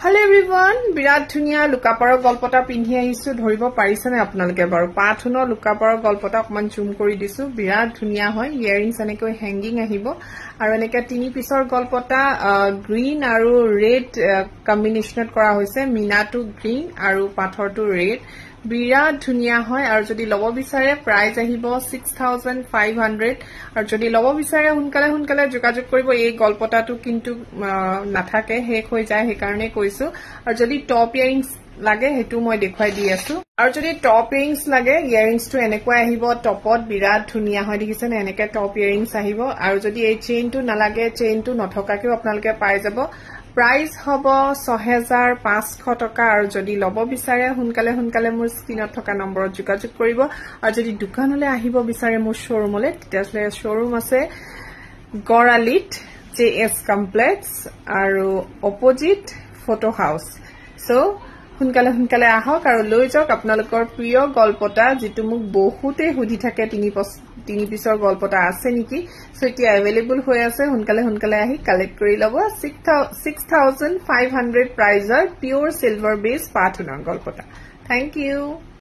Hello everyone, বিৰাট ধুনিয়া লুকাপাৰৰ গল্পটা পিন্ধি আহিছো ধৰিব পাৰিছনে আপোনালোকে বাৰু পাঠনৰ লুকাপাৰৰ গল্পটা অকমান জুম কৰি দিছো বিৰাট ধুনিয়া হয় ইয়াৰিংছ এনেকৈ হ্যাঙ্গিং আহিব আৰু এনেকৈ তিনি পিছৰ গল্পটা গ্ৰীন আৰু ৰেড কম্বিনেশনত কৰা হৈছে মিনাটো গ্ৰীন আৰু পাথৰটো ৰেড বিৰাট ধুনিয়া হয় আৰু যদি লব বিচাৰে প্ৰাইস আহিব 6500 আৰু যদি লব বিচাৰে হুনকালে যোগাযোগ কৰিব এই গল্পটাটো কিন্তু নাথাকে শেষ হৈ যায় হে কাৰণে কৈছো আৰু যদি টপ ইয়াৰিংছ লাগে হেতু মই দেখুৱাই দি আছো আৰু যদি টপ ইয়াৰিংছ লাগে ইয়াৰিংছটো এনেকৈ আহিব টপত বিৰাট ধুনিয়া হয় দেখিছেনে এনেকৈ টপ ইয়াৰিংছ আহিব আৰু যদি এই চেইনটো নালাগে চেইনটো নথকাকেও আপোনালোকে পাই যাব प्राइस हबो 6500 टका और जदि लबो बिचारे हुनकाले मोर स्क्रीनत थका नम्बरत जोगाजोग करिवो और जदि दुकानले आहिबो बिचारे मोर शोरूमले तेतियाले शोरूम আছে गरालिट जेएस कम्प्लेक्स और अपोजिट फोटो हाउस सो हुनकाले आहक और লৈ যাওক আপোনালোকৰ প্ৰিয় গল্পটা যেটো মোক বহুতে হুধি থাকে তিনি পিছৰ গল্পটা আছে নেকি সো এতিয়া अवेलेबल হৈ আছে हुनकाले আহি কালেক্ট কৰি লব 6500 প্ৰাইজৰ পিওৰ সিলভাৰ বেস পাঠনৰ গল্পটা থ্যাংক ইউ